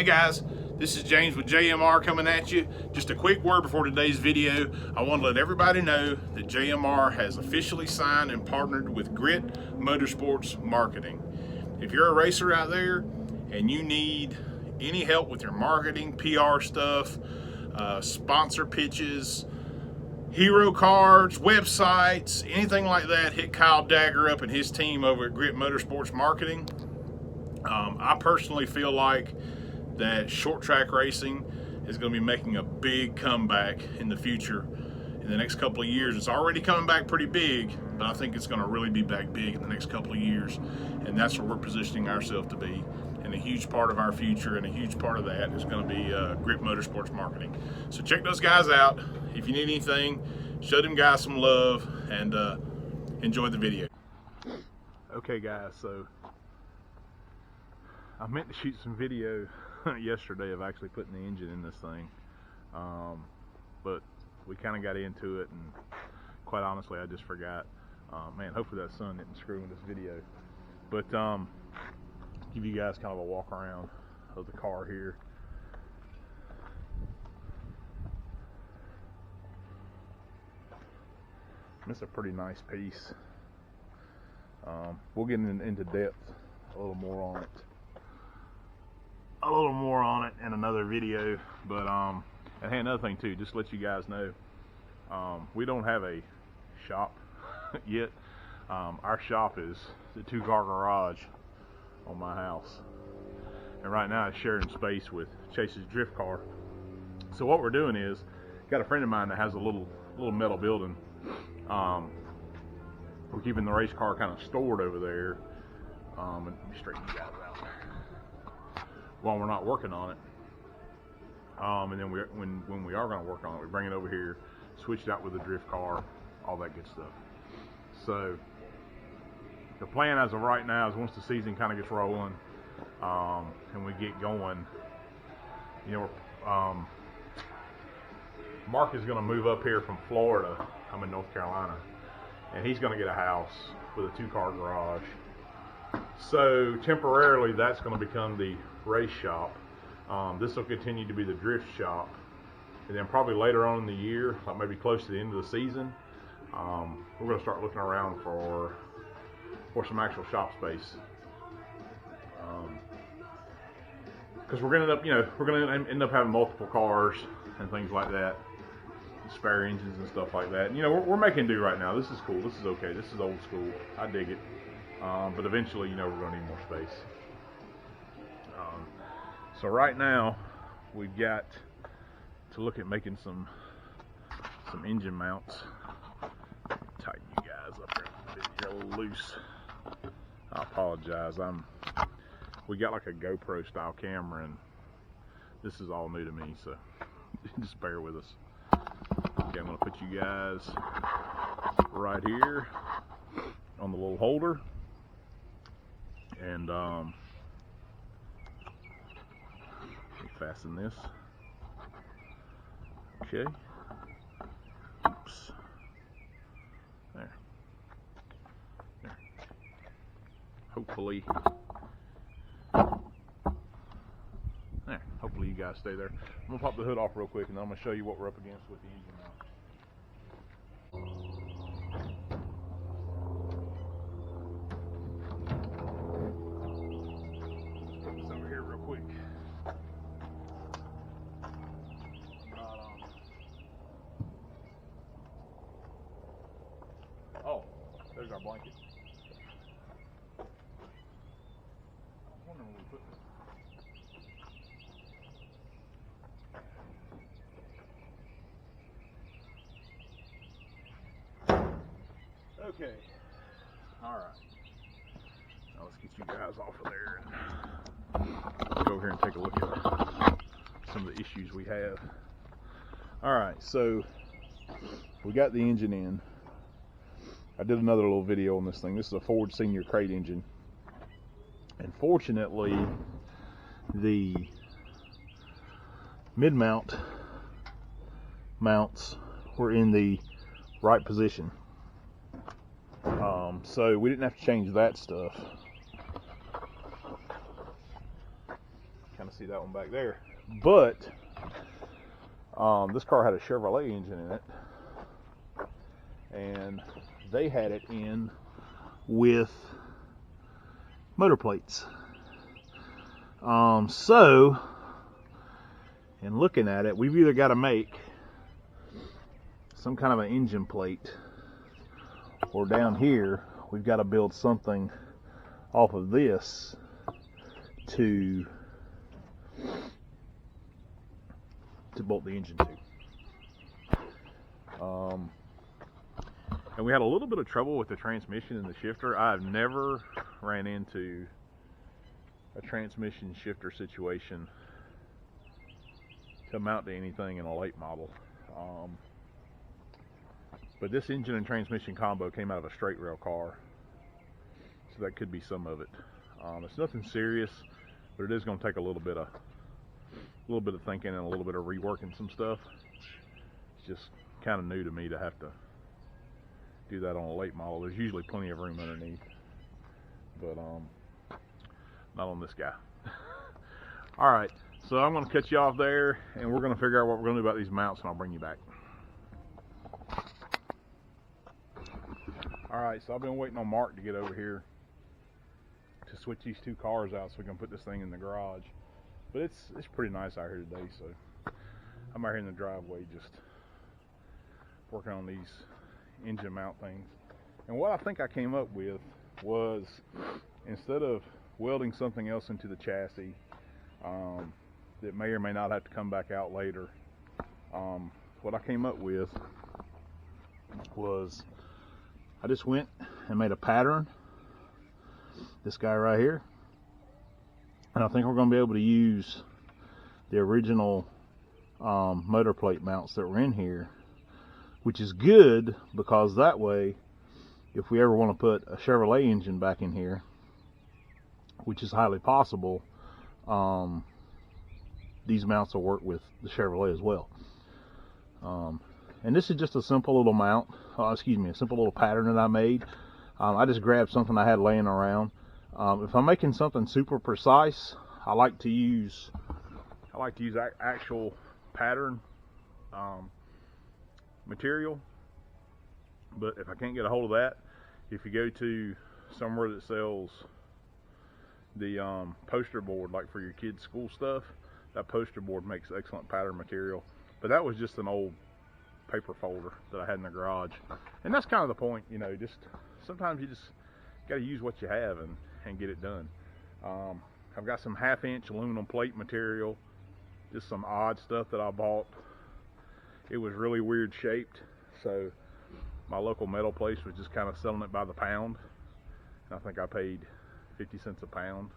Hey guys, this is James with JMR coming at you. Just a quick word before today's video. I want to let everybody know that JMR has officially signed and partnered with Grit Motorsports Marketing. If you're a racer out there and you need any help with your marketing, PR stuff, sponsor pitches, hero cards, websites, anything like that, hit Kyle Dagger up and his team over at Grit Motorsports Marketing. I personally feel like that short track racing is going to be making a big comeback in the future. In the next couple of years, it's already coming back pretty big, but I think it's going to really be back big in the next couple of years, and that's where we're positioning ourselves to be. And a huge part of our future and a huge part of that is going to be Grit Motorsports Marketing. So check those guys out. If you need anything, show them guys some love, and enjoy the video. Okay guys, so I meant to shoot some video yesterday of actually putting the engine in this thing, but we kind of got into it, and quite honestly I just forgot. Man, hopefully that sun didn't screw in this video, but give you guys kind of a walk around of the car here. It's a pretty nice piece. We'll get into depth a little more on it in another video, but and hey, another thing too, just to let you guys know, we don't have a shop yet. Our shop is the 2-car garage on my house, and right now it's sharing space with Chase's drift car. So what we're doing is, got a friend of mine that has a little metal building. We're keeping the race car kind of stored over there, and let me straighten you guys out while we're not working on it. And then when we are going to work on it, we bring it over here, switch it out with the drift car, all that good stuff. So the plan as of right now is, once the season kind of gets rolling, and we get going, you know, Mark is going to move up here from Florida. I'm in North Carolina, and he's going to get a house with a 2-car garage. So temporarily that's going to become the race shop. This will continue to be the drift shop, and then probably later on in the year, like maybe close to the end of the season, we're going to start looking around for some actual shop space, because we're going to end up having multiple cars and things like that, spare engines and stuff like that. And, you know, we're making do right now. This is cool. This is okay. This is old school. I dig it. But eventually, you know, we're going to need more space. So right now, we've got to look at making some engine mounts. Tighten you guys up there a bit. You're a little loose. I apologize. We got like a GoPro style camera, and this is all new to me, so just bear with us. Okay, I'm going to put you guys right here on the little holder, and fasten this. Okay. Oops. There. Hopefully. There. Hopefully you guys stay there. I'm gonna pop the hood off real quick, and then I'm gonna show you what we're up against with the engine mount. Put this over here real quick. Oh, there's our blanket. I was wondering where we put this. Okay, all right. Now let's get you guys off of there and go over here and take a look at some of the issues we have. All right, so we got the engine in. I did another little video on this thing. This is a Ford Senior crate engine, and fortunately the mid-mount mounts were in the right position. So we didn't have to change that stuff. Kind of see that one back there. But this car had a Chevrolet engine in it, and they had it in with motor plates. So in looking at it, we've either got to make some kind of an engine plate, or down here we've got to build something off of this to bolt the engine to. And we had a little bit of trouble with the transmission and the shifter. I've never ran into a transmission shifter situation to mount to anything in a late model. But this engine and transmission combo came out of a straight rail car, so that could be some of it. It's nothing serious, but it is going to take a little bit of thinking and a little bit of reworking some stuff. It's just kind of new to me to have to do that on a late model. There's usually plenty of room underneath, but not on this guy. All right, so I'm going to cut you off there, and we're going to figure out what we're going to do about these mounts, and I'll bring you back. All right, so I've been waiting on Mark to get over here to switch these two cars out so we can put this thing in the garage. But it's pretty nice out here today, so I'm out here in the driveway just working on these engine mount things. And what I think I came up with was, instead of welding something else into the chassis that may or may not have to come back out later, what I came up with was I just went and made a pattern, this guy right here, and I think we're going to be able to use the original motor plate mounts that were in here, which is good because that way, if we ever want to put a Chevrolet engine back in here, which is highly possible, these mounts will work with the Chevrolet as well. And this is just a simple little mount, a simple little pattern that I made. I just grabbed something I had laying around. If I'm making something super precise, I like to use actual pattern material. But if I can't get a hold of that, if you go to somewhere that sells the poster board, like for your kids' school stuff, that poster board makes excellent pattern material. But that was just an old paper folder that I had in the garage, and that's kind of the point, you know. Just sometimes you just got to use what you have and get it done. I've got some 1/2-inch aluminum plate material, just some odd stuff that I bought. It was really weird shaped, so my local metal place was just kind of selling it by the pound, and I think I paid 50 cents a pound,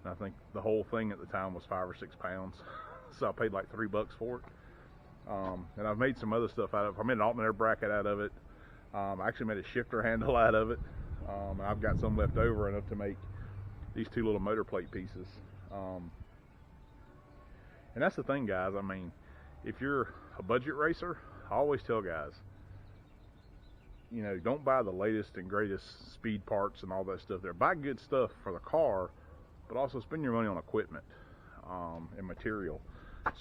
and I think the whole thing at the time was 5 or 6 pounds, so I paid like $3 for it. And I've made some other stuff out of it. I made an alternator bracket out of it. I actually made a shifter handle out of it. I've got some left over enough to make these two little motor plate pieces. And that's the thing, guys. I mean, if you're a budget racer, I always tell guys, you know, don't buy the latest and greatest speed parts and all that stuff there. Buy good stuff for the car, but also spend your money on equipment and material,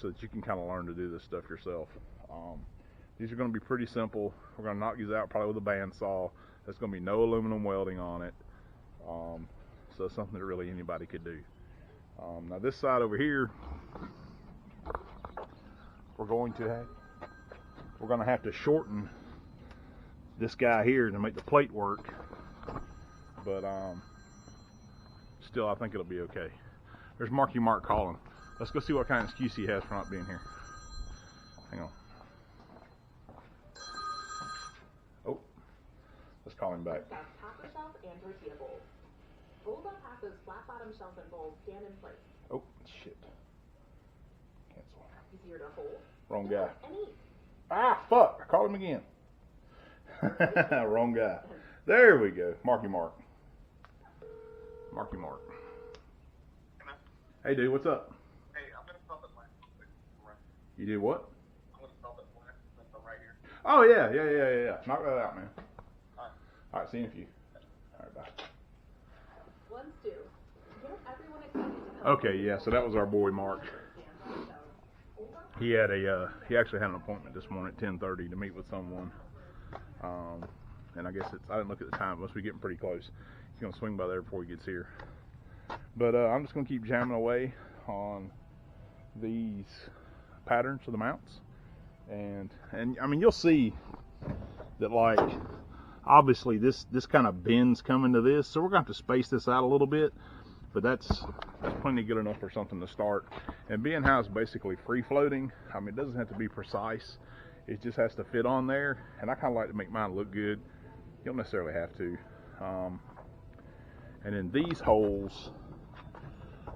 so that you can kind of learn to do this stuff yourself. These are going to be pretty simple. We're going to knock these out probably with a bandsaw. There's going to be no aluminum welding on it. So it's something that really anybody could do. Now this side over here, we're going to have to shorten this guy here to make the plate work. But still, I think it'll be okay. There's Marky Mark calling. Let's go see what kind of excuse he has for not being here. Hang on. Oh, let's call him back. Topper shelf and tortilla bowls. Bowls on top those flat bottom shelves and bowls stand in place. Oh, shit. Cancel. Easier to hold. Wrong guy. And eat. Ah, fuck. I called him again. Wrong guy. There we go. Marky Mark. Marky Mark. Hey, dude, what's up? You did what? I'm going to stop at plant since I'm right here. Oh, yeah. Knock that out, man. Alright, see you in a few. Alright, bye. One stew. Get everyone excited to Okay, yeah, so that was our boy Mark. He had he actually had an appointment this morning at 10:30 to meet with someone. And I guess I didn't look at the time, it must be getting pretty close. He's gonna swing by there before he gets here. But I'm just gonna keep jamming away on these patterns of the mounts. And I mean, you'll see that, like, obviously this kind of bends coming to this, so we're gonna have to space this out a little bit, but that's plenty good enough for something to start. And being how it's basically free floating, I mean, it doesn't have to be precise, it just has to fit on there. And I kind of like to make mine look good. You don't necessarily have to. And in these holes,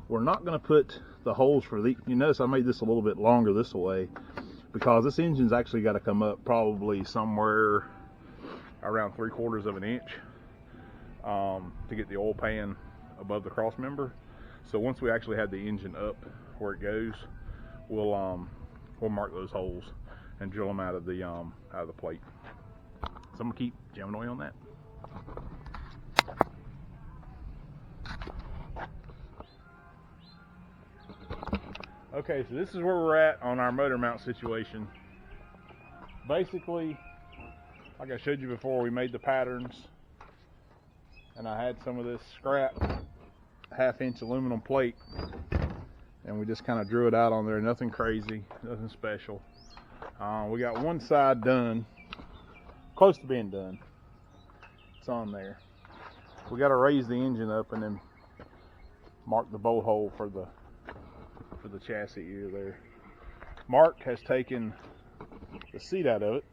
we're not going to put the holes for the, you notice I made this a little bit longer this way, because this engine's actually got to come up probably somewhere around 3/4 of an inch to get the oil pan above the cross member. So once we actually have the engine up where it goes, we'll mark those holes and drill them out of the plate. So I'm gonna keep jamming away on that. Okay, so this is where we're at on our motor mount situation. Basically, like I showed you before, we made the patterns, and I had some of this scrap 1/2-inch aluminum plate, and we just kind of drew it out on there. Nothing crazy, nothing special. We got one side done, close to being done. It's on there. We got to raise the engine up and then mark the bolt hole for the chassis ear there. Mark has taken the seat out of it,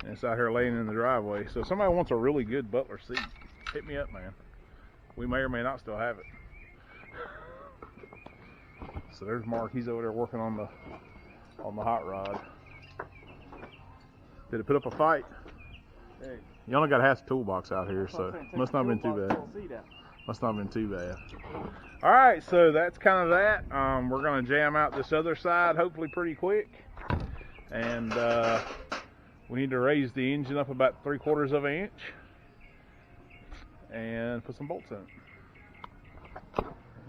and it's out here laying in the driveway. So if somebody wants a really good Butler seat, hit me up, man. We may or may not still have it. So there's Mark. He's over there working on the hot rod. Did it put up a fight? Hey. You only got half the toolbox out here, so must not have been too bad. Must not have been too bad. All right, so that's kind of that. We're gonna jam out this other side, hopefully pretty quick, and we need to raise the engine up about 3/4 of an inch and put some bolts in it.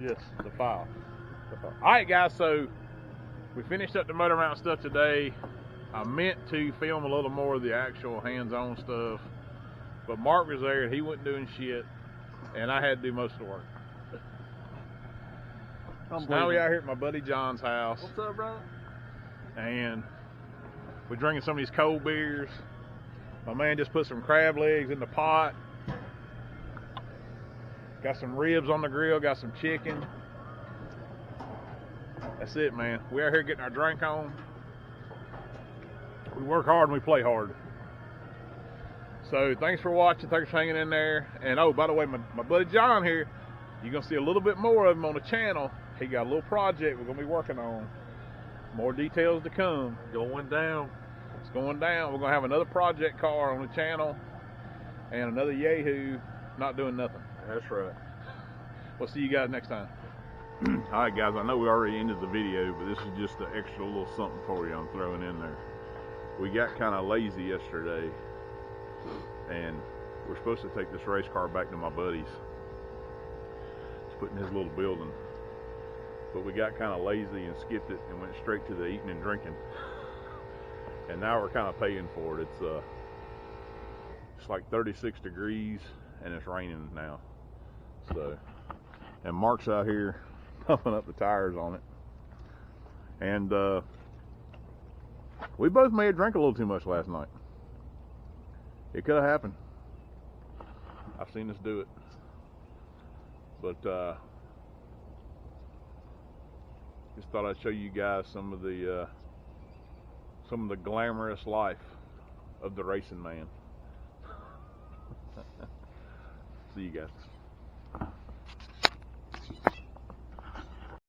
Yes, the file. All right, guys, so we finished up the motor mount stuff today. I meant to film a little more of the actual hands-on stuff, but Mark was there and he wasn't doing shit, and I had to do most of the work. So now we out here at my buddy John's house. What's up, bro? And we're drinking some of these cold beers. My man just put some crab legs in the pot. Got some ribs on the grill, got some chicken. That's it, man. We out here getting our drink on. We work hard and we play hard. So thanks for watching, thanks for hanging in there. And oh, by the way, my buddy John here, you're gonna see a little bit more of him on the channel. He got a little project we're gonna be working on. More details to come. Going down. It's going down. We're gonna have another project car on the channel and another Yahoo not doing nothing. That's right. We'll see you guys next time. All right, guys, I know we already ended the video, but this is just an extra little something for you I'm throwing in there. We got kind of lazy yesterday, and we're supposed to take this race car back to my buddy's. It's put in his little building. But we got kind of lazy and skipped it and went straight to the eating and drinking. And now we're kind of paying for it. It's like 36 degrees and it's raining now. So, and Mark's out here pumping up the tires on it. And we both may have drank a little too much last night. It could have happened. I've seen us do it. But just thought I'd show you guys some of the glamorous life of the racing man. See you guys.